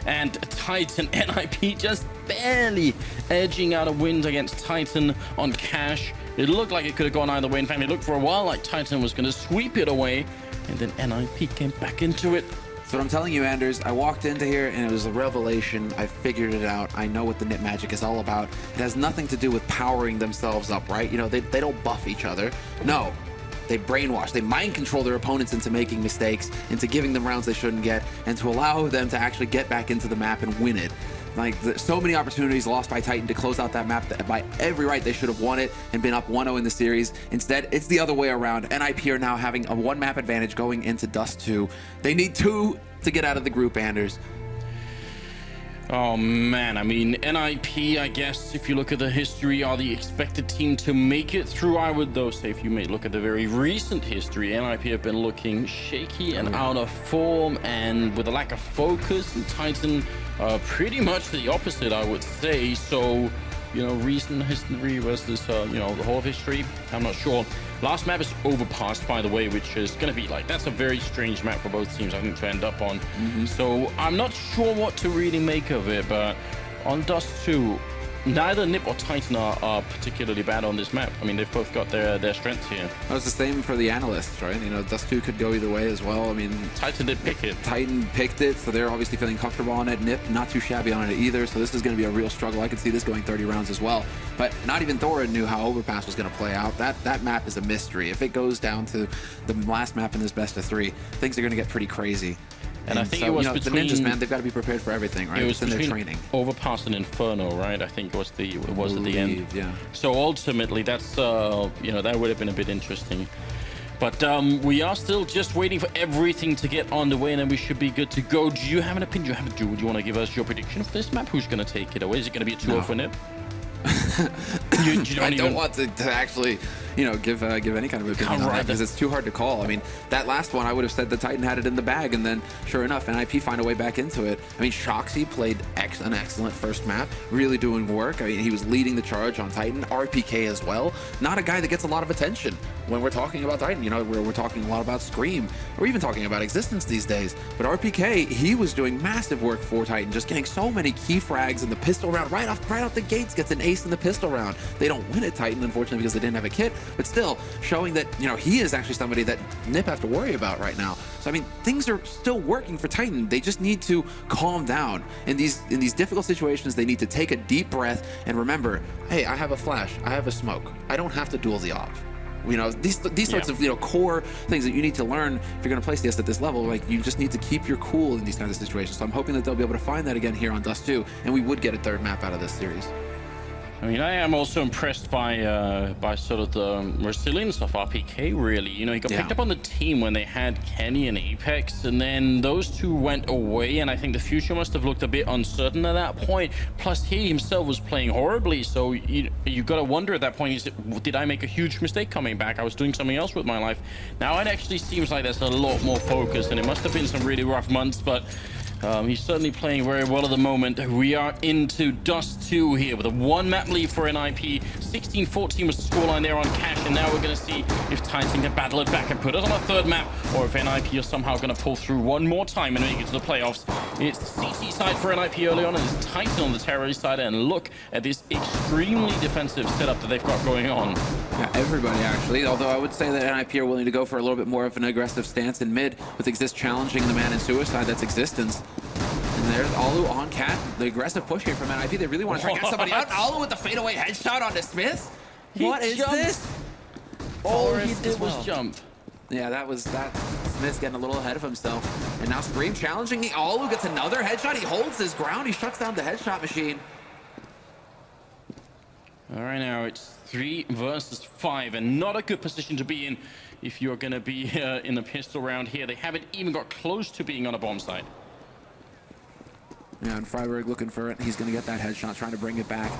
and Titan. NIP just barely edging out a win against Titan on Cash. It looked like it could have gone either way. In fact, it looked for a while like Titan was going to sweep it away, and then NIP came back into it. So what I'm telling you, Anders, I walked into here and it was a revelation. I figured it out. I know what the Nip Magic is all about. It has nothing to do with powering themselves up, right? You know, they don't buff each other. No, they brainwash. They mind control their opponents into making mistakes, into giving them rounds they shouldn't get, and to allow them to actually get back into the map and win it. Like, so many opportunities lost by Titan to close out that map that by every right they should have won it and been up 1-0 in the series. Instead, it's the other way around. NIP are now having a one map advantage going into Dust 2. They need 2 to get out of the group, Anders. Oh man, I mean, NIP, I guess, if you look at the history, are the expected team to make it through. I would, though, say if you may look at the very recent history, NIP have been looking shaky and out of form and with a lack of focus, and Titan pretty much the opposite, I would say. So, you know, recent history versus, you know, the whole of history, I'm not sure. Last map is Overpass, by the way, which is going to be like, that's a very strange map for both teams, I think, to end up on. So I'm not sure what to really make of it, but on Dust 2, neither Nip or Titan are particularly bad on this map. I mean, they've both got their strengths here. That was the same for the analysts, right? You know, Dust 2 could go either way as well. I mean, Titan did pick it. Titan picked it, so they're obviously feeling comfortable on it. Nip, not too shabby on it either, so this is going to be a real struggle. I could see this going 30 rounds as well. But not even Thorin knew how Overpass was going to play out. That map is a mystery. If it goes down to the last map in this best of 3, things are going to get pretty crazy. And I think so, it was you know, between the ninjas, man, they've got to be prepared for everything, right? It was in their between training. Overpass and Inferno, right? I think it was at the end. Yeah. So ultimately, that's you know, that would have been a bit interesting. But we are still just waiting for everything to get on the way, and then we should be good to go. Do you have an opinion? Do you want to give us your prediction for this map? Who's going to take it away? Is it going to be a 2-0 for Nip? I don't want to actually, you know, give any kind of opinion on that because it's too hard to call. I mean, that last one I would have said the Titan had it in the bag, and then sure enough, NIP find a way back into it. I mean, Shoxy played an excellent first map, really doing work. I mean, he was leading the charge on Titan. RPK as well. Not a guy that gets a lot of attention when we're talking about Titan. You know, we're talking a lot about Scream. We're even talking about Existence these days. But RPK, he was doing massive work for Titan, just getting so many key frags in the pistol round right out the gates, gets an ace in the pistol round. They don't win at Titan, unfortunately, because they didn't have a kit, but still showing that, you know, he is actually somebody that Nip have to worry about right now. So I mean, things are still working for Titan. They just need to calm down in these difficult situations. They need to take a deep breath and remember, hey, I have a flash, I have a smoke, I don't have to duel the op. You know, these sorts of, you know, core things that you need to learn if you're going to play CS at this level. Like, you just need to keep your cool in these kinds of situations. So I'm hoping that they'll be able to find that again here on Dust 2, and we would get a third map out of this series. I mean, I am also impressed by sort of the resilience of RPK, really. You know, he got picked up on the team when they had Kenny and Apex, and then those two went away, and I think the future must have looked a bit uncertain at that point. Plus, he himself was playing horribly, so you got to wonder at that point, did I make a huge mistake coming back? I was doing something else with my life. Now, it actually seems like there's a lot more focus, and it must have been some really rough months, but he's certainly playing very well at the moment. We are into Dust 2 here with a one-map lead for NIP. 16-14 was the scoreline there on Cash, and now we're going to see if Titan can battle it back and put us on a third map, or if NIP are somehow going to pull through one more time and make it to the playoffs. It's the CT side for NIP early on, and it's Titan on the terrorist side, and look at this extremely defensive setup that they've got going on. Yeah, everybody actually, although I would say that NIP are willing to go for a little bit more of an aggressive stance in mid, with Exist challenging the man in Suicide, that's Existence. And there's Alu on Cat, the aggressive push here from NIP. They really want to try to get somebody out. Alu with the fadeaway headshot onto Smith. What is this? All he did was jump. Yeah, that Smith's getting a little ahead of himself. And now Scream challenging the Alu, gets another headshot. He holds his ground. He shuts down the headshot machine. All right, now it's 3 versus 5, and not a good position to be in if you're going to be in the pistol round here. They haven't even got close to being on a bomb site. Yeah, and Freiberg looking for it. He's going to get that headshot, trying to bring it back.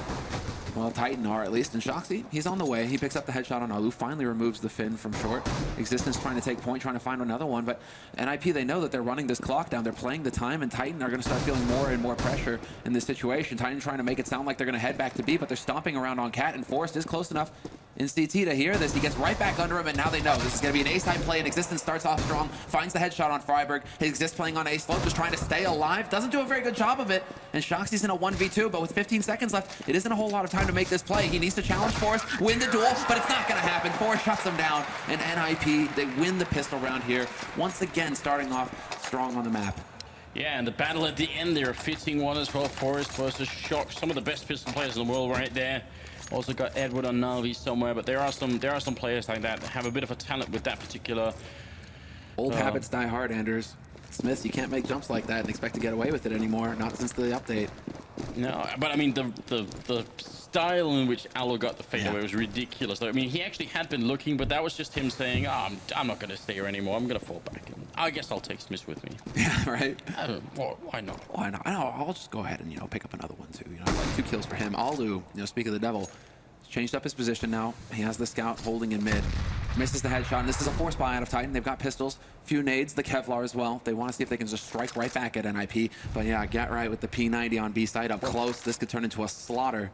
Well, Titan are at least. And Shoxy, he's on the way. He picks up the headshot on Alu, finally removes the Fin from short. Existence trying to take point, trying to find another one. But NIP, they know that they're running this clock down. They're playing the time, and Titan are going to start feeling more and more pressure in this situation. Titan trying to make it sound like they're going to head back to B, but they're stomping around on Cat, and Forrest is close enough. in CT to hear this. He gets right back under him, and now they know this is going to be an ace-type play, and Existence starts off strong, finds the headshot on Freiburg. Exist playing on ace slope, just trying to stay alive. Doesn't do a very good job of it, and Shoxy's in a 1v2, but with 15 seconds left, it isn't a whole lot of time to make this play. He needs to challenge Forrest, win the duel, but it's not going to happen. Forrest shuts him down, and NIP, they win the pistol round here, once again starting off strong on the map. Yeah, and the battle at the end there, a fitting one as well. Forrest versus Shock, some of the best pistol players in the world right there. Also got Edward on Na'Vi somewhere, but there are some players like that have a bit of a talent with that particular. Old habits die hard, Anders. Smith, you can't make jumps like that and expect to get away with it anymore. Not since the update. No, but I mean the style in which Allo got the fadeaway was ridiculous. I mean, he actually had been looking, but that was just him saying, "Oh, I'm not going to stay here anymore. I'm going to fall back. And I guess I'll take Smith with me." Yeah, right. Why not? Why not? I know. I'll just go ahead and pick up another one too. Like 2 kills for him. Alu, speak of the devil, changed up his position now. He has the scout holding in mid. Misses the headshot, and this is a force buy out of Titan. They've got pistols, few nades, the Kevlar as well. They want to see if they can just strike right back at NIP. But yeah, get right with the P90 on B side up close. This could turn into a slaughter.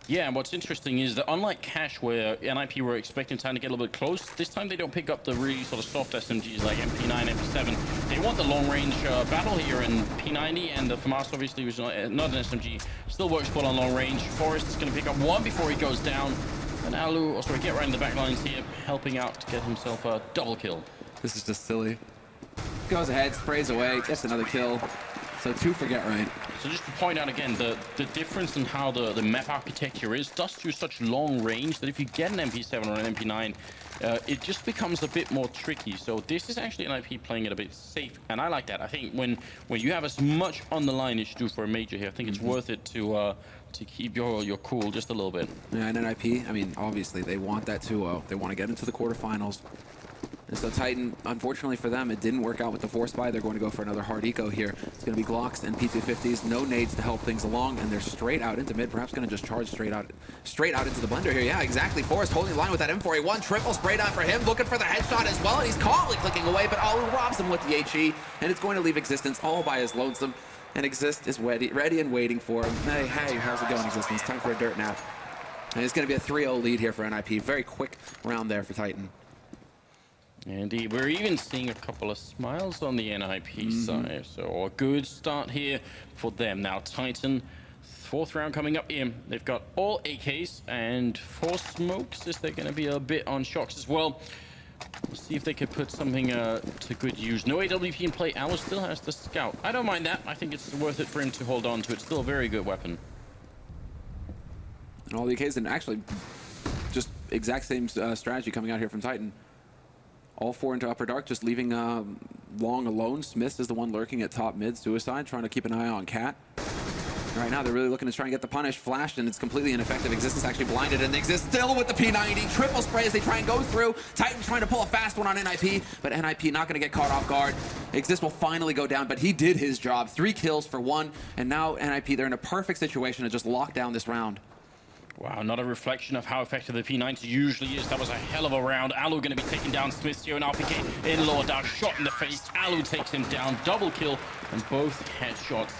Yeah, and what's interesting is that unlike Cash, where NIP were expecting time to get a little bit close, this time they don't pick up the really sort of soft SMGs like MP9, MP7. They want the long-range battle here, and P90 and the FAMAS obviously was not an SMG. Still works well on long range. Forrest is going to pick up one before he goes down. And Alu, get right in the back lines here, helping out to get himself a double kill. This is just silly. Goes ahead, sprays away, gets another kill. So 2 for Get Right. So just to point out again, the difference in how the map architecture is does do such long range that if you get an MP7 or an MP9, it just becomes a bit more tricky. So this is actually NIP playing it a bit safe, and I like that. I think when you have as much on the line as you do for a major here, I think it's worth it to keep your cool just a little bit. Yeah, and NIP, I mean, obviously they want that 2-0. They want to get into the quarterfinals. And so Titan, unfortunately for them, it didn't work out with the force buy. They're going to go for another hard eco here. It's going to be Glocks and P250s, no nades to help things along, and they're straight out into mid. Perhaps going to just charge straight out into the blender here. Yeah, exactly. Forrest holding the line with that M4A1. Triple sprayed out for him, looking for the headshot as well, and he's calmly clicking away, but Alu robs him with the HE, and it's going to leave Existence all by his lonesome. And Exist is ready and waiting for him. Hey, how's it going, Existence? Time for a dirt nap. And it's going to be a 3-0 lead here for NIP. Very quick round there for Titan. Indeed, we're even seeing a couple of smiles on the NIP side, so a good start here for them. Now Titan, 4th round coming up here. They've got all AKs and 4 smokes. Is there going to be a bit on Shocks as well? We'll see if they could put something to good use. No AWP in play. Allo still has the scout. I don't mind that. I think it's worth it for him to hold on to. It's still a very good weapon. And all the AKs, and actually just exact same strategy coming out here from Titan. All 4 into Upper Dark, just leaving Long alone. Smith is the one lurking at top mid. Suicide, trying to keep an eye on Cat. Right now, they're really looking to try and get the punish. Flashed, and it's completely ineffective. Existence actually blinded, and Exist still with the P90. Triple spray as they try and go through. Titan trying to pull a fast one on NIP, but NIP not going to get caught off guard. Exist will finally go down, but he did his job. 3 kills for 1, and now NIP, they're in a perfect situation to just lock down this round. Wow, not a reflection of how effective the P90 usually is. That was a hell of a round. Alu going to be taking down Smith here, and RPK in lower dark, shot in the face. Alu takes him down, double kill, and both headshots.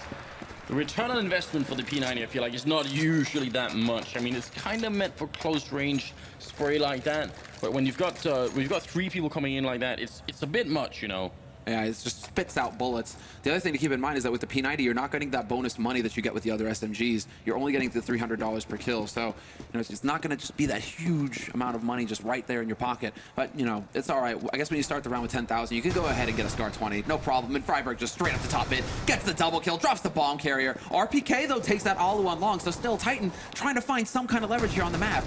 The return on investment for the P90, I feel like, is not usually that much. I mean, it's kind of meant for close range spray like that, but when you've got 3 people coming in like that, it's a bit much, Yeah, it just spits out bullets. The other thing to keep in mind is that with the P90, you're not getting that bonus money that you get with the other SMGs. You're only getting the $300 per kill. So, it's not going to just be that huge amount of money just right there in your pocket. But, it's all right. I guess when you start the round with 10,000, you can go ahead and get a Scar 20. No problem. And Freiburg just straight up the top mid, gets the double kill, drops the bomb carrier. RPK, though, takes that Alu on long. So still Titan trying to find some kind of leverage here on the map.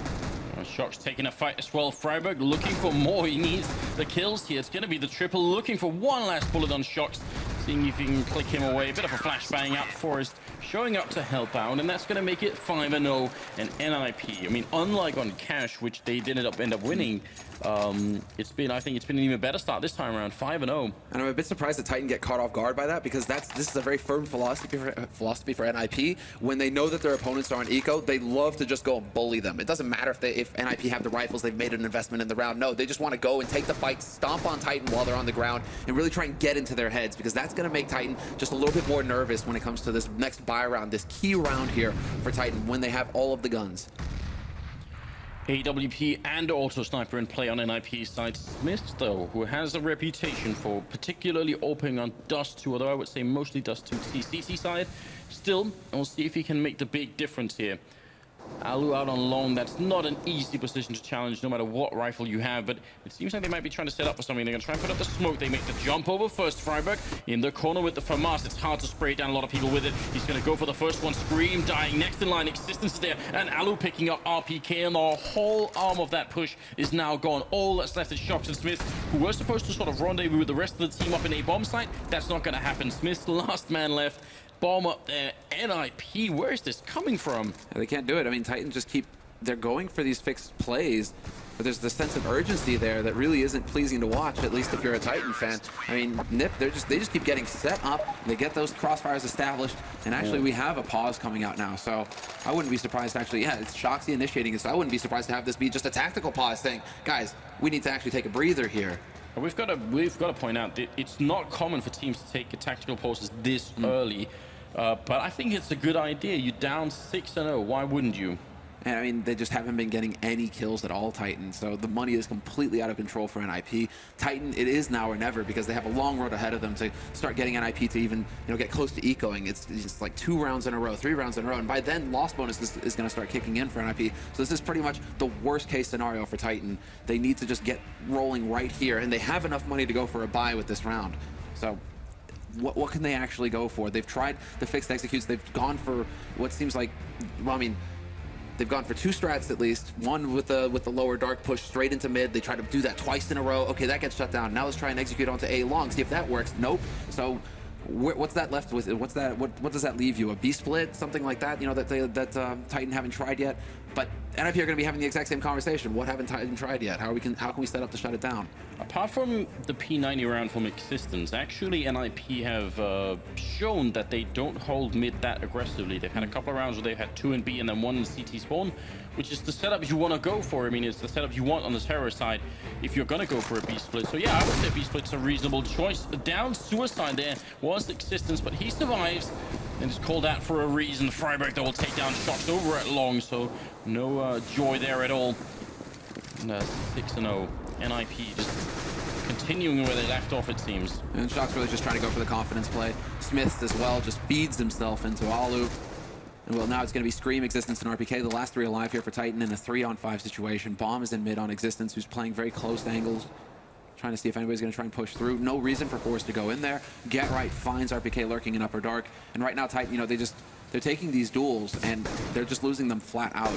Shock's taking a fight as well. Freiburg looking for more. He needs the kills here. It's going to be the triple. Looking for one last bullet on Shock's. Seeing if he can click him away. A bit of a flashbang out. Forrest showing up to help out. And that's going to make it 5-0 and NIP. I mean, unlike on Cash, which they did end up winning, I think it's been an even better start this time around, 5-0. And I'm a bit surprised that Titan get caught off guard by that, because this is a very firm philosophy for NIP. When they know that their opponents are on eco, they love to just go and bully them. It doesn't matter if NIP have the rifles, they've made an investment in the round. No, they just want to go and take the fight, stomp on Titan while they're on the ground, and really try and get into their heads, because that's going to make Titan just a little bit more nervous when it comes to this next buy round, this key round here for Titan, when they have all of the guns. AWP and Auto Sniper in play on NIP side. Smith, though, who has a reputation for particularly opening on Dust 2, although I would say mostly Dust 2 CT side. Still, we'll see if he can make the big difference here. Alu out on long, that's not an easy position to challenge no matter what rifle you have, but it seems like they might be trying to set up for something. They're going to try and put up the smoke. They make the jump over first. Freiburg in the corner with the FAMAS. It's hard to spray down a lot of people with it. He's going to go for the first one. Scream dying next in line. Existence is there, and Alu picking up RPK, and the whole arm of that push is now gone. All that's left is Shox and Smith, who were supposed to sort of rendezvous with the rest of the team up in a bomb site. That's not going to happen. Smith's last man left. Bomb up there. NIP, where is this coming from? Yeah, they can't do it. I mean, Titan just they're going for these fixed plays, but there's the sense of urgency there that really isn't pleasing to watch, at least if you're a Titan fan. I mean, NIP, they just keep getting set up. They get those crossfires established, and actually we have a pause coming out now. So I wouldn't be surprised actually. Yeah, it's Shoxy initiating it, so I wouldn't be surprised to have this be just a tactical pause saying, guys, we need to actually take a breather here. We've got to point out that it's not common for teams to take a tactical pauses this early. But I think it's a good idea. You're down 6-0. Why wouldn't you? And I mean, they just haven't been getting any kills at all, Titan. So the money is completely out of control for NIP. Titan, it is now or never because they have a long road ahead of them to start getting NIP to even, get close to ecoing. It's just like 2 rounds in a row, 3 rounds in a row. And by then, loss bonus is going to start kicking in for NIP. So this is pretty much the worst case scenario for Titan. They need to just get rolling right here. And they have enough money to go for a buy with this round. So what can they actually go for? They've tried the fixed executes. They've gone for what seems like, well, I mean, they've gone for 2 strats at least. One with the lower dark push straight into mid. They try to do that twice in a row. Okay, that gets shut down. Now let's try and execute onto A long, see if that works. Nope. So what's that left with? What does that leave you? A B split, something like that? That Titan haven't tried yet. But NIP are going to be having the exact same conversation. What haven't Titan tried yet? How can we set up to shut it down? Apart from the P90 round from Existence, actually NIP have shown that they don't hold mid that aggressively. They've had a couple of rounds where they've had 2 in B and then 1 in CT spawn, which is the setup you want to go for. I mean, it's the setup you want on the terror side if you're going to go for a B split. So yeah, I would say B split's a reasonable choice. Down suicide there was Existence, but he survives and is called out for a reason. Freiburg, though, will take down Shox over at long, so no joy there at all. And 6-0. NIP just continuing where they left off, it seems. And Shox really just trying to go for the confidence play. Smith as well just feeds himself into Alu. And well, now it's going to be Scream, Existence, and RPK, the last 3 alive here for Titan in a 3-on-5 situation. Bomb is in mid on Existence, who's playing very close angles, trying to see if anybody's going to try and push through. No reason for Force to go in there. Get Right finds RPK lurking in upper dark. And right now, Titan, they're taking these duels, and they're just losing them flat out.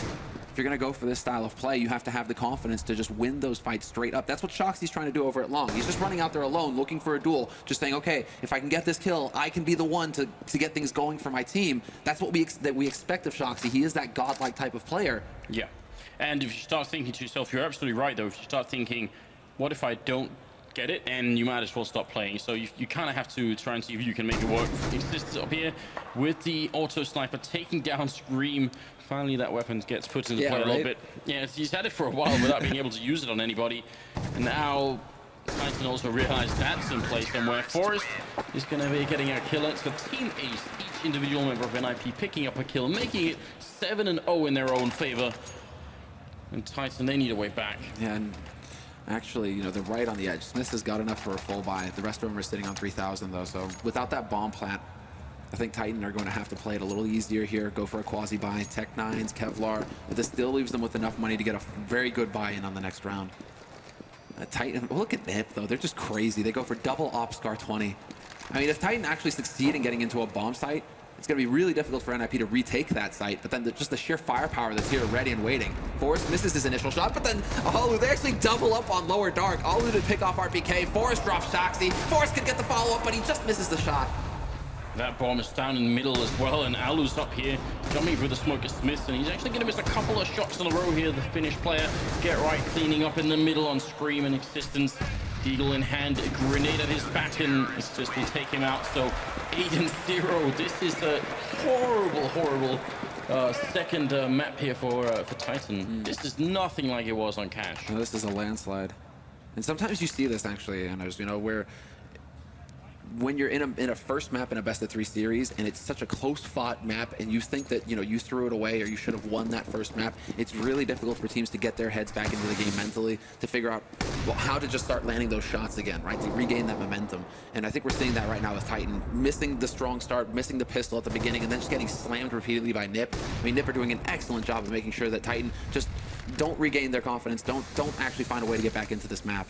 If you're going to go for this style of play, you have to have the confidence to just win those fights straight up. That's what Shoxy's trying to do over at long. He's just running out there alone, looking for a duel, just saying, okay, if I can get this kill, I can be the one to get things going for my team. That's what we expect of Shoxy. He is that godlike type of player. Yeah. And if you start thinking to yourself, you're absolutely right, though. If you start thinking, what if I don't get it? And you might as well stop playing. So you kind of have to try and see if you can make it work. Existence up here with the auto sniper taking down Scream. Finally, that weapon gets put into play a little bit. Yeah, he's had it for a while without being able to use it on anybody. And now Titan also realized that's in play somewhere. Forrest is going to be getting a kill. It's the team ace, each individual member of NIP picking up a kill, making it 7-0 in their own favor. And Titan, they need a way back. Yeah, and actually, they're right on the edge. Smith has got enough for a full buy. The rest of them are sitting on 3,000 though. So without that bomb plant, I think Titan are going to have to play it a little easier here, go for a quasi buy, Tech 9s, Kevlar, but this still leaves them with enough money to get a very good buy-in on the next round. Titan, look at NIP though, they're just crazy. They go for double op Scar 20. I mean, if Titan actually succeed in getting into a bomb site, it's going to be really difficult for NIP to retake that site, but then just the sheer firepower that's here ready and waiting. Forrest misses his initial shot, but then Alu, they actually double up on lower dark. Alu to pick off RPK, Forrest drops Shoxy. Forrest can get the follow-up, but he just misses the shot. That bomb is down in the middle as well, and Alu's up here, jumping through the smoke of Smith, and he's actually going to miss a couple of shots in a row here, the Finnish player. Get Right cleaning up in the middle on Scream and Existence. Deagle in hand, a grenade at his back, and it's just will take him out. So 8-0. This is a horrible second map here for Titan. This is nothing like it was on Cash. No, this is a landslide. And sometimes you see this actually, and where when you're in a first map in a best-of-3 series and it's such a close-fought map and you think that, you know, you threw it away or you should have won that first map, it's really difficult for teams to get their heads back into the game mentally, to figure out, well, how to just start landing those shots again, right, to regain that momentum. And I think we're seeing that right now with Titan, missing the strong start, missing the pistol at the beginning, and then just getting slammed repeatedly by Nip. I mean, Nip are doing an excellent job of making sure that Titan just don't regain their confidence, don't actually find a way to get back into this map.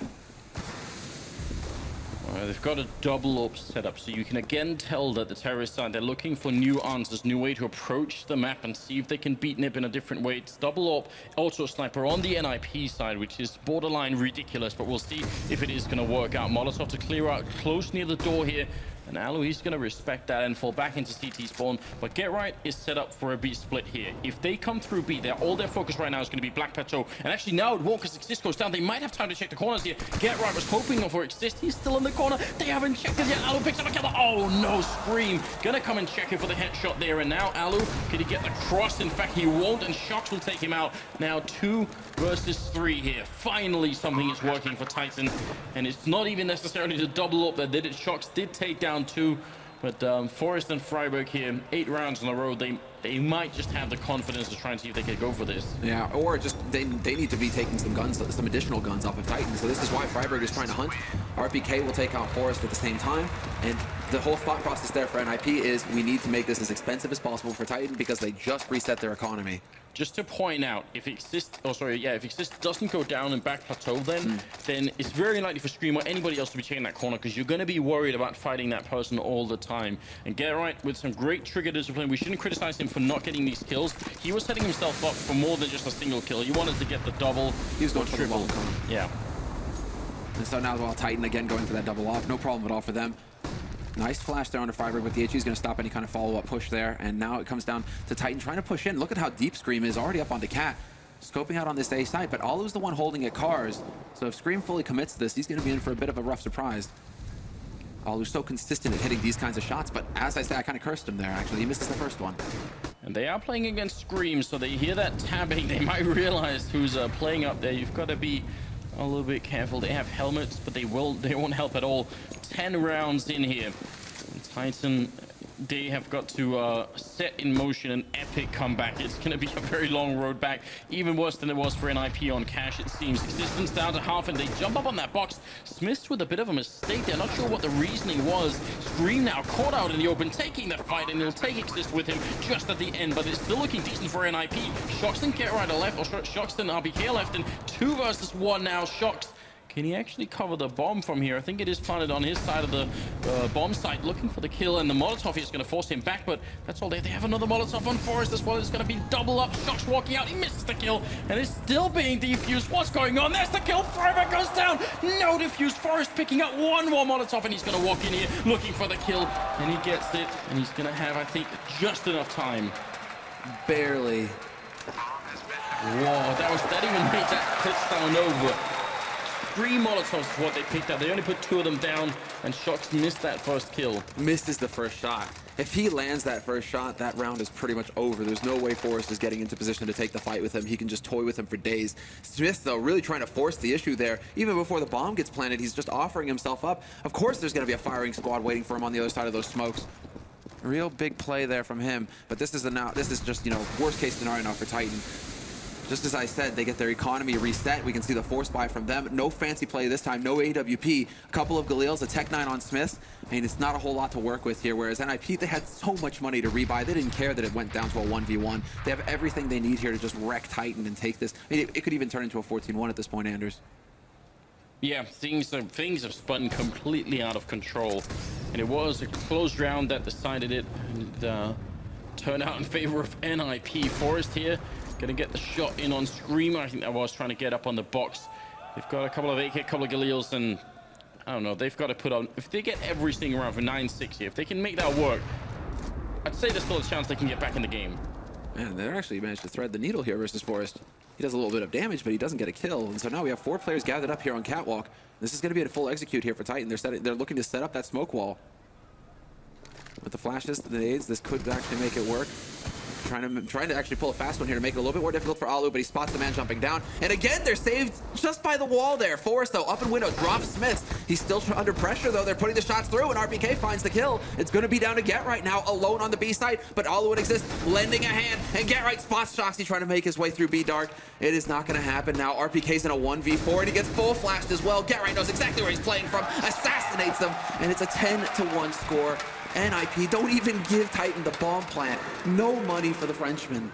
They've got a double up setup, so you can again tell that the terrorist side, they're looking for new answers, new way to approach the map and see if they can beat Nip in a different way. It's double up, also a sniper on the NIP side, which is borderline ridiculous, but we'll see if it is going to work out. Molotov to clear out close near the door here, and Alu, he's going to respect that and fall back into CT spawn. But Get Right is set up for a B split here. If they come through B, all their focus right now is going to be Black Plateau. And actually now Walker's Exist goes down. They might have time to check the corners here. Get Right was hoping for Exist. He's still in the corner. They haven't checked it yet. Alu picks up a killer. Oh no, Scream. Gonna come and check it for the headshot there. And now Alu, can he get the cross? In fact, he won't, and Shox will take him out. Now 2 versus 3 here. Finally, something is working for Titan. And it's not even necessarily the double up that did it. Shox did take down 2. But Forest and Freiburg here, 8 rounds on the road, they might just have the confidence to try and see if they can go for this. Yeah, or just they need to be taking some guns, some additional guns off of Titan. So this is why Freiburg is trying to hunt. RPK will take out Forest at the same time. And the whole thought process there for NIP is we need to make this as expensive as possible for Titan because they just reset their economy. Just to point out, if Exist, if Exist doesn't go down and back plateau, then it's very likely for Scream or anybody else to be checking that corner because you're going to be worried about fighting that person all the time. And Get Right with some great trigger discipline. We shouldn't criticize him for not getting these kills. He was setting himself up for more than just a single kill. He wanted to get the double. He was going for the long cone. Yeah. And so now, well, Titan again going for that double off. No problem at all for them. Nice flash there onto Freiburg, but the HE is going to stop any kind of follow-up push there. And now it comes down to Titan trying to push in. Look at how deep Scream is, already up onto Cat. Scoping out on this A side, but Alu's the one holding at Cars. So if Scream fully commits to this, he's going to be in for a bit of a rough surprise. Alu's so consistent at hitting these kinds of shots, but as I said, I kind of cursed him there, actually. He misses the first one. And they are playing against Scream, so they hear that tabbing. They might realize who's playing up there. You've got to be a little bit careful. They have helmets, but they won't help at all. 10 rounds in here. And Titan, they have got to set in motion an epic comeback. It's going to be a very long road back, even worse than it was for NIP on Cash, it seems. Existence down to half, and they jump up on that box. Smiths with a bit of a mistake there. Not sure what the reasoning was. Scream now caught out in the open, taking the fight, and he'll take Exist with him just at the end, but it's still looking decent for NIP. Shox and Get Right are left, or Shox and RPK are left, and 2 versus 1 now. Shox, can he actually cover the bomb from here? I think it is planted on his side of the bomb site, looking for the kill, and the Molotov is going to force him back, but that's all. They have another Molotov on Forest as well. It's going to be double up. Shox walking out. He misses the kill, and it's still being defused. What's going on? There's the kill. Freiburg goes down. No defuse. Forest picking up one more Molotov, and he's going to walk in here looking for the kill, and he gets it, and he's going to have, I think, just enough time. Barely. Whoa, that even made that touchdown over. 3 Molotovs is what they picked up. They only put 2 of them down, and Shox missed that first kill. Misses the first shot. If he lands that first shot, that round is pretty much over. There's no way Forrest is getting into position to take the fight with him. He can just toy with him for days. Smith, though, really trying to force the issue there. Even before the bomb gets planted, he's just offering himself up. Of course there's going to be a firing squad waiting for him on the other side of those smokes. A real big play there from him. But this is just, you know, worst case scenario now for Titan. Just as I said, they get their economy reset. We can see the force buy from them. No fancy play this time, no AWP. A couple of Galils, a Tech 9 on Smith. I mean, it's not a whole lot to work with here, whereas NIP, they had so much money to rebuy. They didn't care that it went down to a 1v1. They have everything they need here to just wreck Titan and take this. I mean, it could even turn into a 14-1 at this point, Anders. Yeah, things have spun completely out of control. And it was a close round that decided it, and turned out in favor of NIP. Forrest here, gonna get the shot in on Screamer. I think that was trying to get up on the box. They've got a couple of AK, a couple of Galils, and I don't know, they've got to put on, if they get everything around for 9-6 here, if they can make that work, I'd say there's still a chance they can get back in the game. Man, they actually managed to thread the needle here versus Forrest. He does a little bit of damage, but he doesn't get a kill. And so now we have 4 players gathered up here on Catwalk. This is going to be a full execute here for Titan. They're looking to set up that smoke wall. With the flashes, the nades, this could actually make it work. trying to actually pull a fast one here to make it a little bit more difficult for Alu, but he spots the man jumping down. And again, they're saved just by the wall there. Forrest, though, up in window, drops Smiths. He's still under pressure, though. They're putting the shots through, and RPK finds the kill. It's going to be down to Get Right now, alone on the B side, but Alu would exist, lending a hand, and Get Right spots Shoxy trying to make his way through B Dark. It is not going to happen now. RPK's in a 1v4, and he gets full flashed as well. Get Right knows exactly where he's playing from, assassinates them, and it's a 10-1 score. NIP don't even give Titan the bomb plant. No money for the Frenchman.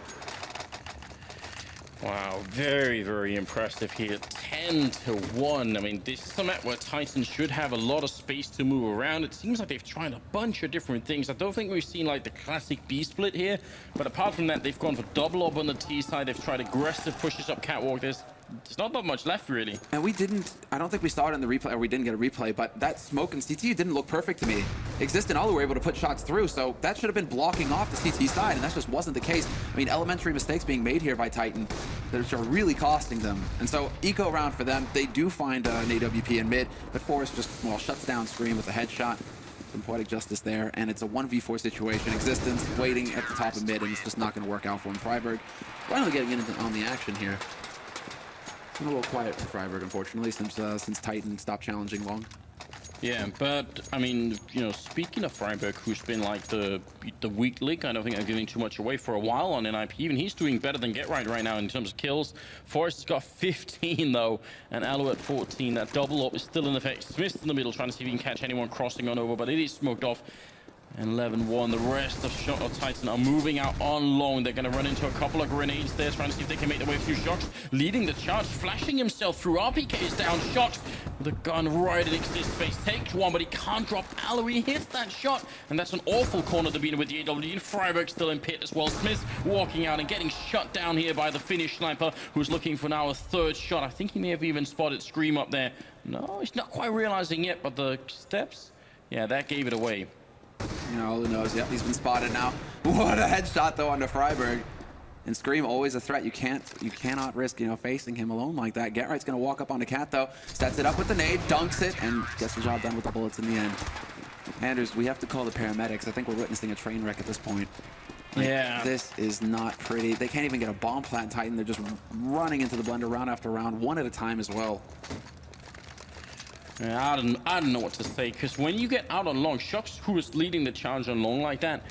Wow, very, very impressive here. 10-1. I mean, this is a map where Titan should have a lot of space to move around. It seems like they've tried a bunch of different things. I don't think we've seen like the classic B split here, but apart from that, they've gone for double up on the T side. They've tried aggressive pushes up catwalk. There's not that much left, really. And I don't think we saw it in the replay, or we didn't get a replay, but that smoke in CT didn't look perfect to me. Exist and Alu were able to put shots through, so that should have been blocking off the CT side, and that just wasn't the case. I mean, elementary mistakes being made here by Titan, which are really costing them. And so, eco round for them. They do find an AWP in mid, but Forrest just, well, shuts down Scream with a headshot. Some poetic justice there, and it's a 1v4 situation. Existence waiting at the top of mid, and it's just not going to work out for him. Freiburg finally getting in on the action here. A little quiet for Freiburg, unfortunately, since Titan stopped challenging long. Yeah, but I mean, you know, speaking of Freiburg, who's been like the weak link, I don't think I'm giving too much away for a while on NIP. Even he's doing better than Get Right now in terms of kills. Forrest has got 15 though, and Alu at 14. That double up is still in effect. Smith's in the middle trying to see if he can catch anyone crossing on over, but it is smoked off. And 11-1, the rest of Titan are moving out on long. They're going to run into a couple of grenades there, trying to see if they can make their way through Shox. Leading the charge, flashing himself through. RPK is down. Shox with a gun right in Exist face. Takes one, but he can't drop Alu. He hits that shot, and that's an awful corner to be in with the AW. And Freiburg still in pit as well. Smith walking out and getting shut down here by the Finnish sniper, who's looking for now a third shot. I think he may have even spotted Scream up there. No, he's not quite realizing it, but the steps, yeah, that gave it away. You know, who knows? Yep, he's been spotted now. What a headshot though onto Freiburg. And Scream always a threat. You cannot risk, you know, facing him alone like that. Get Right's gonna walk up onto Cat though, sets it up with the nade, dunks it, and gets the job done with the bullets in the end. Anders, we have to call the paramedics. I think we're witnessing a train wreck at this point. Like, yeah. This is not pretty. They can't even get a bomb plant Titan. They're just running into the blender round after round, one at a time as well. Yeah, I don't know what to say, because when you get out on long, Shox, who is leading the charge on long like that,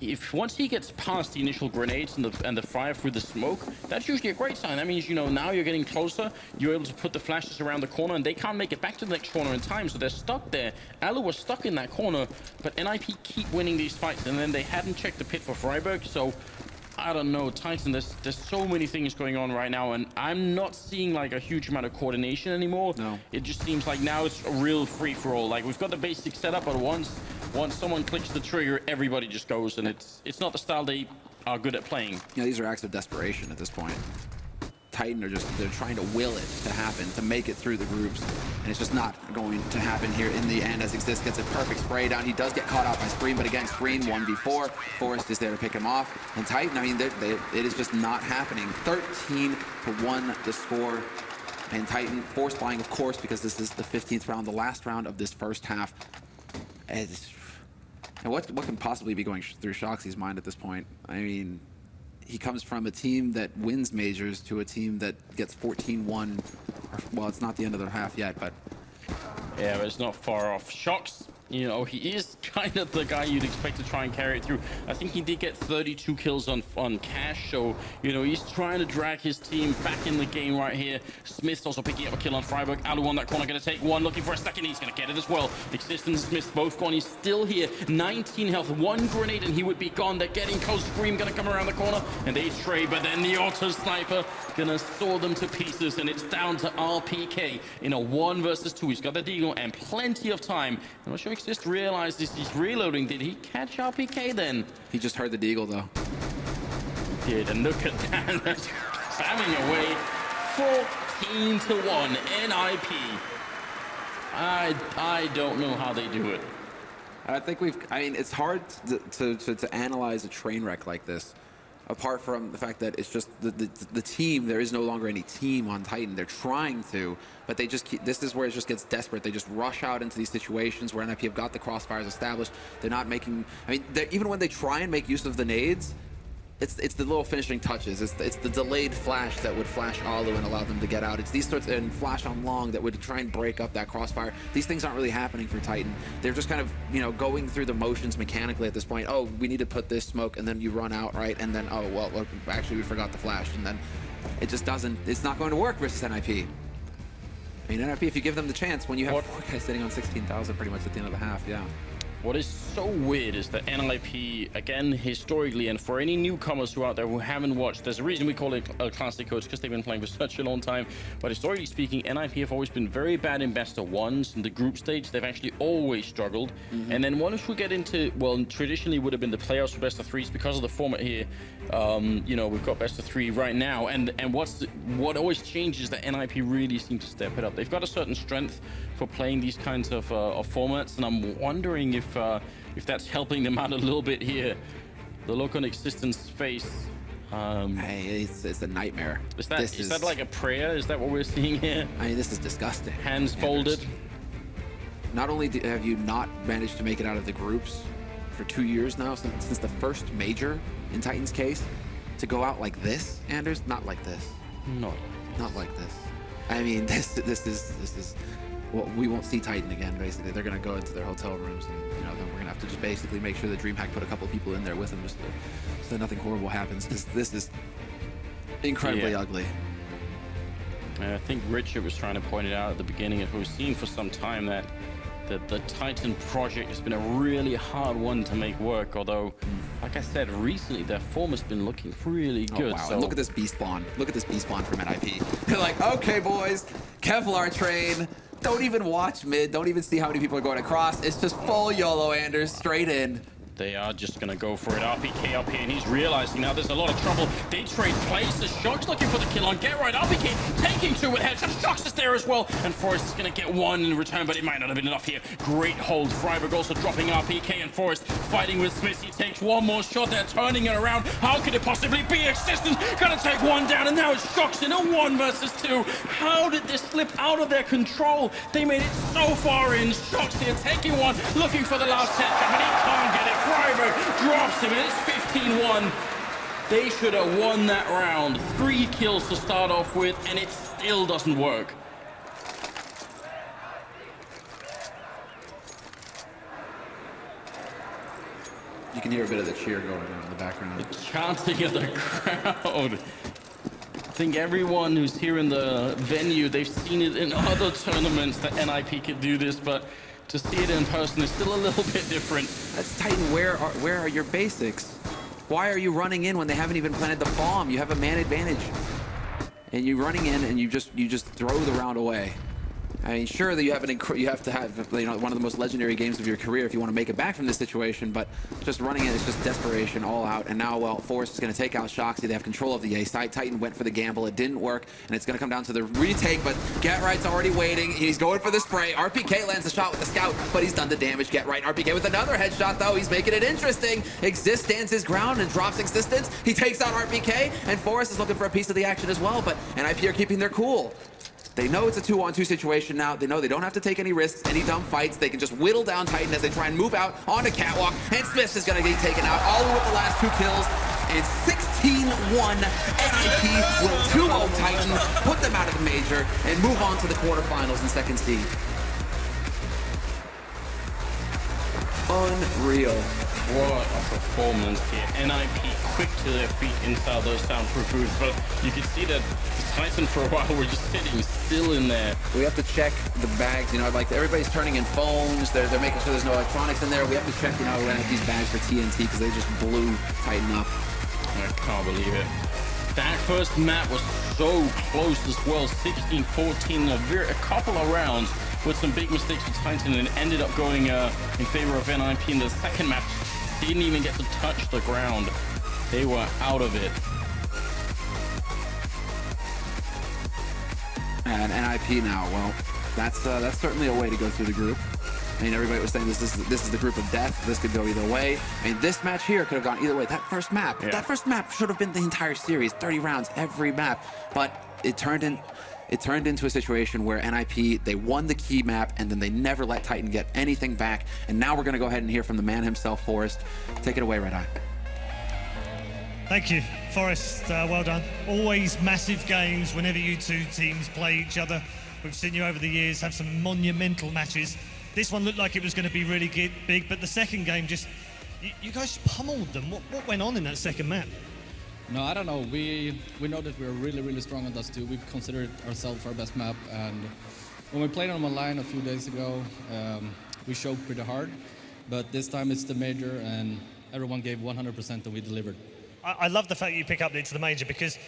if once he gets past the initial grenades and the fire through the smoke, that's usually a great sign. That means, you know, now you're getting closer, you're able to put the flashes around the corner, and they can't make it back to the next corner in time, so they're stuck there. Alu was stuck in that corner, but NIP keep winning these fights, and then they hadn't checked the pit for Freiburg, so I don't know, Titan, there's so many things going on right now, and I'm not seeing like a huge amount of coordination anymore. No. It just seems like now it's a real free-for-all. Like, we've got the basic setup, but once someone clicks the trigger, everybody just goes, and it's not the style they are good at playing. Yeah, these are acts of desperation at this point. Titan they're trying to will it to happen, to make it through the groups, and it's just not going to happen here in the end as Exist gets a perfect spray down. He does get caught out by Scream, but again, Scream 1v4. Forrest is there to pick him off, and Titan, I mean, it is just not happening. 13-1 the score, and Titan force buying, of course, because this is the 15th round, the last round of this first half. And what can possibly be going through Shoxy's mind at this point? I mean, he comes from a team that wins majors to a team that gets 14-1. Well, it's not the end of their half yet, but... Yeah, but it's not far off. Shox, you know, he is kind of the guy you'd expect to try and carry it through. I think he did get 32 kills on Cash, so, you know, he's trying to drag his team back in the game right here. Smith's also picking up a kill on Freiburg. Alu on that corner, going to take one, looking for a second. He's going to get it as well. Existence and Smith both gone. He's still here. 19 health, one grenade, and he would be gone. They're getting close. Scream going to come around the corner, and they trade, but then the auto sniper going to saw them to pieces, and it's down to RPK in a 1 versus 2. He's got the deagle and plenty of time. I'm not sure Exist realized this. He's reloading. Did he catch RPK then? He just heard the deagle though. He did, and look at that. Spamming away. 14-1 NIP. I don't know how they do it. I mean, it's hard to analyze a train wreck like this, apart from the fact that it's just the team. There is no longer any team on Titan. They're trying to, but they just keep, this is where it just gets desperate. They just rush out into these situations where NIP have got the crossfires established. They're not making, I mean, even when they try and make use of the nades, it's the little finishing touches. It's the delayed flash that would flash Alu and allow them to get out. It's these sorts, and flash on long that would try and break up that crossfire. These things aren't really happening for Titan. They're just kind of, you know, going through the motions mechanically at this point. Oh, we need to put this smoke, and then you run out, right? And then, oh, well, look, actually we forgot the flash. And then it just doesn't, it's not going to work versus NIP. I mean, NIP, if you give them the chance, when you have 4 guys sitting on 16,000 pretty much at the end of the half, yeah. What is so weird is that NIP, again, historically, and for any newcomers who are out there who haven't watched, there's a reason we call it a classic coach, because they've been playing for such a long time. But historically speaking, NIP have always been very bad in best of ones. In the group stage, they've actually always struggled. And then once we get into, well, traditionally would have been the playoffs for best of threes because of the format here. You know, we've got best of 3 right now. And what always changes is that NIP really seem to step it up. They've got a certain strength for playing these kinds of formats, and I'm wondering if that's helping them out a little bit here. The look on Existence's face. Hey, it's a nightmare. Is that like a prayer? Is that what we're seeing here? I mean, this is disgusting. Hands folded. Not only have you not managed to make it out of the groups for 2 years now, since the first major in Titan's case, to go out like this, Anders, not like this. Not like this. I mean, this is. Well, we won't see Titan again, basically. They're going to go into their hotel rooms, and, you know, then we're going to have to just basically make sure that DreamHack put a couple of people in there with them just so nothing horrible happens, because this is incredibly ugly. I think Richard was trying to point it out at the beginning, and we've seen for some time that the Titan project has been a really hard one to make work, although, like I said, recently their form has been looking really good. Oh, wow. So and look at this B spawn. Look at this B spawn from NIP. They're like, okay, boys, Kevlar train. Don't even watch mid. Don't even see how many people are going across. It's just full YOLO, Anders, straight in. They are just going to go for it. RPK up here, and he's realizing now there's a lot of trouble. They trade places. Shock's looking for the kill on Get Right. RPK taking 2 with headshots. Shock's is there as well. And Forrest is going to get 1 in return, but it might not have been enough here. Great hold. Freiburg also dropping RPK, and Forrest fighting with Smith. He takes 1 more shot. They're turning it around. How could it possibly be? Existence going to take 1 down, and now it's Shock's in a 1 versus 2. How did this slip out of their control? They made it so far in. Shock's here taking 1, looking for the last headshot, but he can't get it. Freiburg drops him, and it's 15-1. They should have won that round. 3 kills to start off with, and it still doesn't work. You can hear a bit of the cheer going on in the background. The chanting of the crowd. I think everyone who's here in the venue, they've seen it in other tournaments that NIP could do this, but to see it in person is still a little bit different. That's Titan. Where are your basics? Why are you running in when they haven't even planted the bomb? You have a man advantage, and you're running in and you just throw the round away. I mean, sure that you have to have, you know, one of the most legendary games of your career if you want to make it back from this situation, but just running in is just desperation all out. And now, well, Forrest is going to take out Shoxy. They have control of the A side. Titan went for the gamble. It didn't work, and it's going to come down to the retake, but Get Right's already waiting. He's going for the spray. RPK lands a shot with the scout, but he's done the damage. Get Right. RPK with another headshot, though. He's making it interesting. Exist stands his ground and drops Existence. He takes out RPK, and Forrest is looking for a piece of the action as well, but NIP are keeping their cool. They know it's a 2-on-2 situation now. They know they don't have to take any risks, any dumb fights. They can just whittle down Titan as they try and move out onto Catwalk. And Smith is going to get taken out. All with the last 2 kills. And 16-1. NIP will 2-0 Titan, put them out of the major, and move on to the quarterfinals in 2nd seed. Unreal. What a performance here. NIP quick to their feet inside those soundproof booths, but you can see that Titan for a while were just sitting still in there. We have to check the bags, you know, like everybody's turning in phones, they're making sure there's no electronics in there. We have to check, you know, these bags for TNT because they just blew Titan up. I can't believe it. That first map was so close as well, 16-14, a couple of rounds with some big mistakes for Titan, and ended up going in favor of NIP in the second map. Didn't even get to touch the ground. They were out of it. And NIP now, well, that's certainly a way to go through the group. I mean, everybody was saying this is the group of death. This could go either way. I mean, this match here could have gone either way. That first map should have been the entire series, 30 rounds, every map. But it turned into a situation where NIP, they won the key map, and then they never let Titan get anything back. And now we're going to go ahead and hear from the man himself, Forrest. Take it away, Red Eye. Thank you, Forrest. Well done. Always massive games whenever you two teams play each other. We've seen you over the years have some monumental matches. This one looked like it was going to be really big, but the second game just, you guys pummeled them. What went on in that second map? No, I don't know. We know that we're really, really strong on Dust 2. We've considered ourselves our best map, and when we played them online a few days ago, we showed pretty hard. But this time it's the major, and everyone gave 100% and we delivered. I love the fact you pick up into the major, because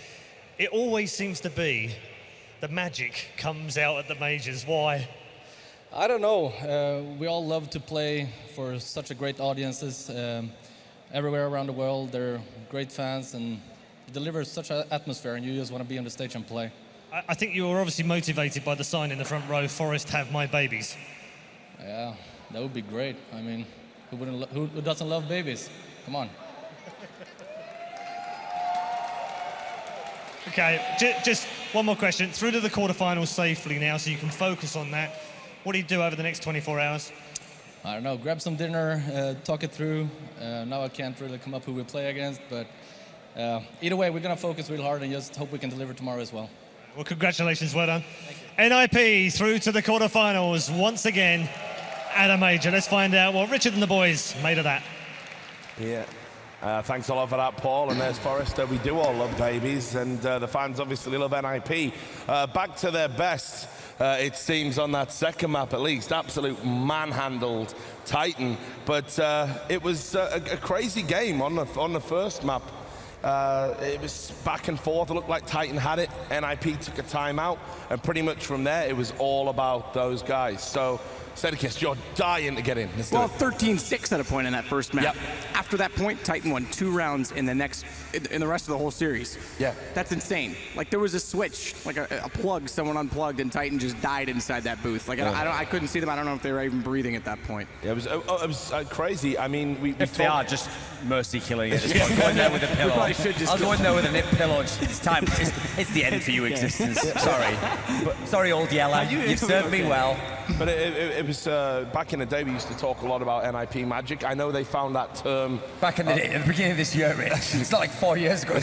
it always seems to be the magic comes out at the majors. Why? I don't know. We all love to play for such a great audiences. Everywhere around the world, they're great fans and deliver such an atmosphere, and you just want to be on the stage and play. I think you were obviously motivated by the sign in the front row, Forrest have my babies. Yeah, that would be great. I mean, who doesn't love babies? Come on. Okay, just one more question. Through to the quarterfinals safely now, so you can focus on that. What do you do over the next 24 hours? I don't know, grab some dinner, talk it through. Now I can't really come up who we play against, but either way, we're going to focus real hard and just hope we can deliver tomorrow as well. Well, congratulations, well done. NIP through to the quarterfinals once again at a major. Let's find out what Richard and the boys made of that. Yeah. Thanks a lot for that, Paul. And there's Forrest. We do all love babies, and the fans obviously love NIP. Back to their best, it seems, on that second map at least. Absolute manhandled Titan. But it was a crazy game on the first map. It was back and forth. It looked like Titan had it. NIP took a timeout, and pretty much from there, it was all about those guys. So, Sedikis, you're dying to get in. Let's do it. 13-6 at a point in that first map. Yep. After that point, Titan won 2 rounds in the rest of the whole series. Yeah. That's insane. Like, there was a switch, like a plug, someone unplugged, and Titan just died inside that booth. Like, I couldn't see them. I don't know if they were even breathing at that point. Yeah, it was crazy. I mean, we if they are just mercy killing at this point, going there with a pillow. I'll go in there with a nip pillow. It's time. It's the end for you, existence. Sorry, old Yeller. You've served me well. But it was back in the day. We used to talk a lot about NIP magic. I know they found that term back in the day, at the beginning of this year, Rich. It's not like 4 years ago.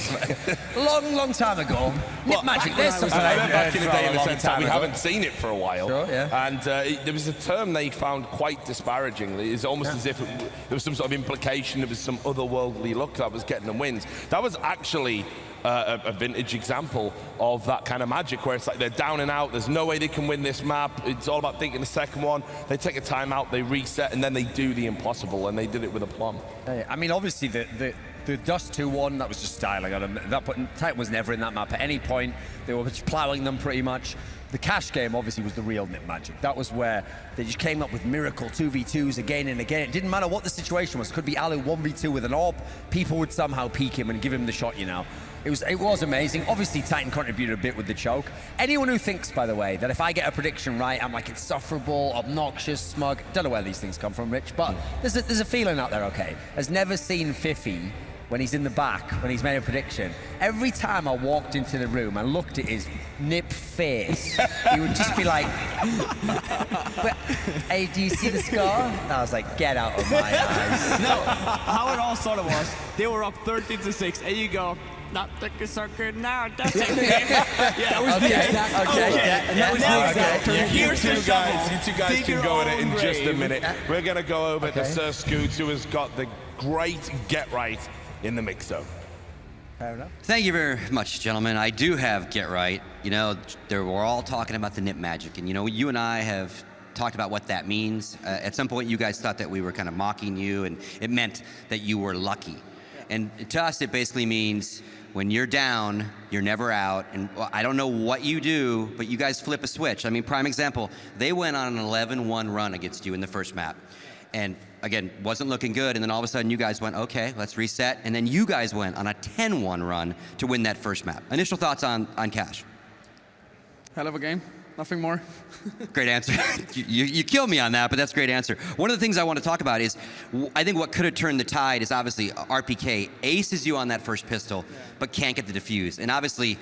long time ago. Nip magic. There's something back in the day in the sense that we ago. haven't seen it for a while. Sure, yeah. And there was a term they found quite disparaging. It's almost as if there was some sort of implication. There was some otherworldly look that was getting them wins. That was actually a vintage example of that kind of magic, where it's like they're down and out, there's no way they can win this map, it's all about thinking the second one, they take a timeout, they reset, and then they do the impossible, and they did it with aplomb. I mean, obviously, the Dust 2-1, that was just styling on them. Titan was never in that map at any point. They were just plowing them pretty much. The cash game obviously was the real Nip magic. That was where they just came up with miracle 2v2s again and again. It didn't matter what the situation was. It could be Alu 1v2 with an orb. People would somehow peek him and give him the shot, you know. It was amazing. Obviously, Titan contributed a bit with the choke. Anyone who thinks, by the way, that if I get a prediction right, I'm like insufferable, obnoxious, smug. Don't know where these things come from, Rich, but there's a feeling out there, okay? Has never seen Fifi when he's in the back, when he's made a prediction. Every time I walked into the room and looked at his Nip face, he would just be like, hey, do you see the score? And I was like, get out of my eyes. No, how it all sort of was, they were up 13-6, and you go, not looking so good now, does it? That was the exact You two guys can go at it in just a minute. We're going to go over to Sir Scoots, who has got the great get right in the mix zone. Fair enough. Thank you very much, gentlemen. I do have get right. You know, we're all talking about the Nip magic, and you know, you and I have talked about what that means. At some point, you guys thought that we were kind of mocking you, and it meant that you were lucky. And to us, it basically means when you're down, you're never out. And I don't know what you do, but you guys flip a switch. I mean, prime example, they went on an 11-1 run against you in the first map. And again, wasn't looking good. And then all of a sudden, you guys went, okay, let's reset. And then you guys went on a 10-1 run to win that first map. Initial thoughts on Cash? Hell of a game. Nothing more. Great answer. You killed me on that, but that's a great answer. One of the things I want to talk about is, I think what could have turned the tide is obviously RPK aces you on that first pistol, but can't get the defuse. And obviously,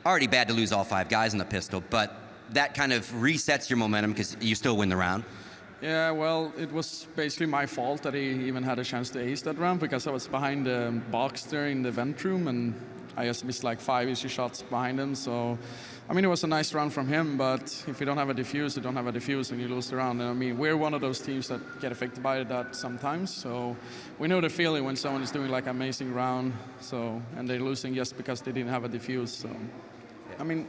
already bad to lose all 5 guys on the pistol, but that kind of resets your momentum because you still win the round. Yeah, well, it was basically my fault that he even had a chance to ace that round because I was behind the box there in the vent room and I just missed like 5 easy shots behind him. So, I mean, it was a nice round from him, but if you don't have a diffuse, you don't have a diffuse and you lose the round. And I mean, we're one of those teams that get affected by that sometimes. So we know the feeling when someone is doing like an amazing round, so and they're losing just because they didn't have a diffuse. So, I mean,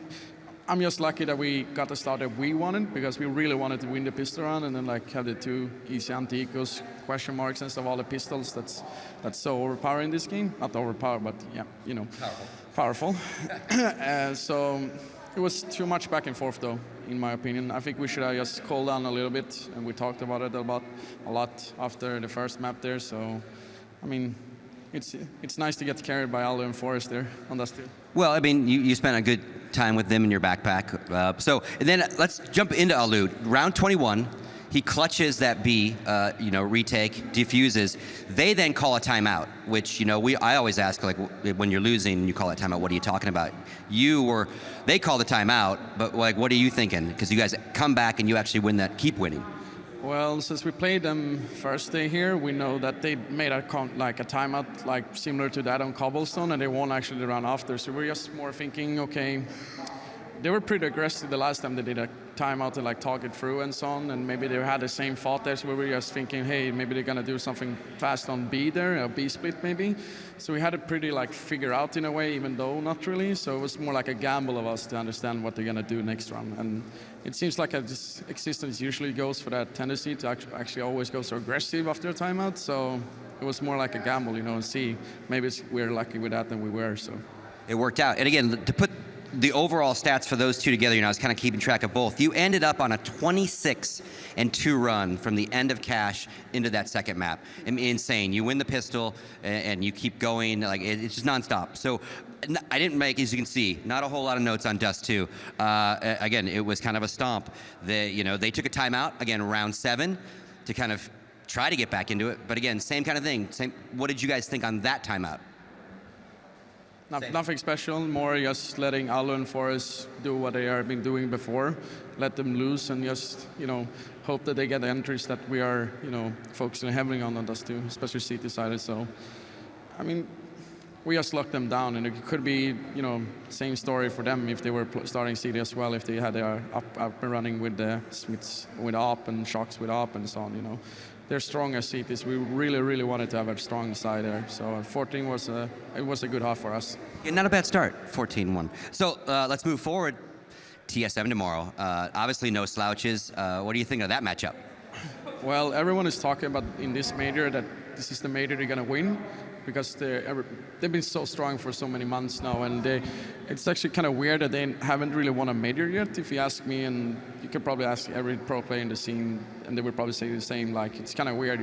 I'm just lucky that we got the start that we wanted because we really wanted to win the pistol round and then like have the 2 easy anti-ecos, question marks and stuff, all the pistols. That's so overpowering this game. Not overpowered, but yeah, you know, powerful. So it was too much back and forth though, in my opinion. I think we should have just cooled down a little bit and we talked about it a lot after the first map there. So, I mean, it's nice to get carried by Alu and Forrest there on that still. Well, I mean, you spent a good time with them in your backpack. So then let's jump into Alu. Round 21, he clutches that B, retake, defuses. They then call a timeout, which, I always ask, like, when you're losing and you call a timeout, what are you talking about? They call the timeout, but like, what are you thinking? Because you guys come back and you actually win that, keep winning. Well, since we played them first day here, we know that they made a timeout like similar to that on Cobblestone, and they won actually the round after. So we're just more thinking, okay, they were pretty aggressive the last time they did a timeout to like talk it through and so on, and maybe they had the same thought there. So we were just thinking, hey, maybe they're gonna do something fast on B there, a B split maybe. So we had it pretty like figure out in a way, even though not really. So it was more like a gamble of us to understand what they're gonna do next round. And it seems like this existence usually goes for that tendency to actually always go so aggressive after a timeout. So it was more like a gamble, and see, maybe we're lucky with that than we were. So it worked out. And again, to put the overall stats for those two together, I was kind of keeping track of both. You ended up on a 26-2 run from the end of Cash into that second map. I mean, insane. You win the pistol and you keep going. Like it's just nonstop. So I didn't make, as you can see, not a whole lot of notes on Dust 2. Again, it was kind of a stomp. They took a timeout again, round 7, to kind of try to get back into it. But again, same kind of thing. What did you guys think on that timeout? Nothing special, more just letting Alu and Forrest do what they have been doing before, let them loose and just, hope that they get the entries that we are, focusing heavily on Dust 2, especially CT-sided. So, I mean, we just locked them down, and it could be, same story for them if they were starting CT as well, if they had their up and running with the Smiths with AWP and Shocks with AWP and so on, They're strong as CTs. We really, really wanted to have a strong side there. So 14 was a good half for us. Yeah, not a bad start, 14-1. So let's move forward. TSM tomorrow. Obviously no slouches. What do you think of that matchup? Well, everyone is talking about in this major that this is the major they're going to win because they've been so strong for so many months now, and it's actually kind of weird that they haven't really won a major yet, if you ask me, and you could probably ask every pro player in the scene, and they would probably say the same, like, it's kind of weird,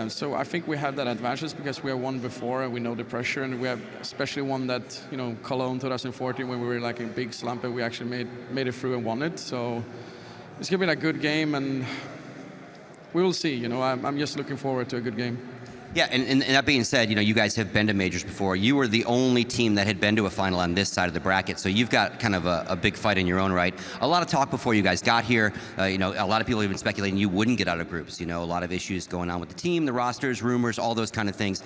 So I think we have that advantage because we have won before, and we know the pressure, and we have especially won that, Cologne 2014 when we were like in a big slump, and we actually made it through and won it, so it's going to be a good game, and we will see, I'm just looking forward to a good game. Yeah, and that being said, you guys have been to majors before. You were the only team that had been to a final on this side of the bracket, so you've got kind of a big fight in your own right. A lot of talk before you guys got here. A lot of people have been speculating you wouldn't get out of groups. A lot of issues going on with the team, the rosters, rumors, all those kind of things.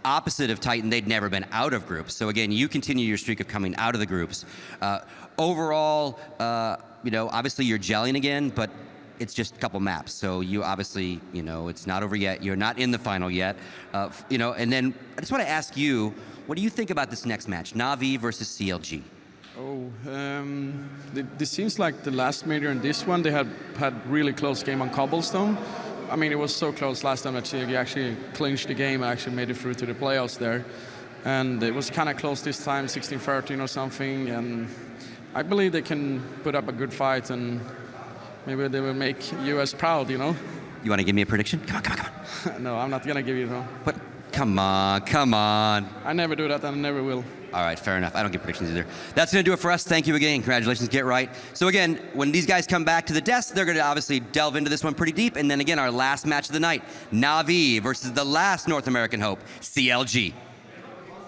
Opposite of Titan, they'd never been out of groups. So again, you continue your streak of coming out of the groups. Overall, obviously you're gelling again, but it's just a couple maps, so you obviously, it's not over yet. You're not in the final yet, And then I just want to ask you, what do you think about this next match, Na'Vi versus CLG? This seems like the last major and this one, they had really close game on Cobblestone. I mean, it was so close last time that CLG actually clinched the game and actually made it through to the playoffs there. And it was kind of close this time, 16-13 or something. And I believe they can put up a good fight, and maybe they will make US proud, You want to give me a prediction? Come on. No, I'm not going to give you one. But come on. I never do that, and I never will. All right, fair enough. I don't give predictions either. That's going to do it for us. Thank you again. Congratulations, Get Right. So again, when these guys come back to the desk, they're going to obviously delve into this one pretty deep. And then again, our last match of the night, Na'Vi versus the last North American hope, CLG.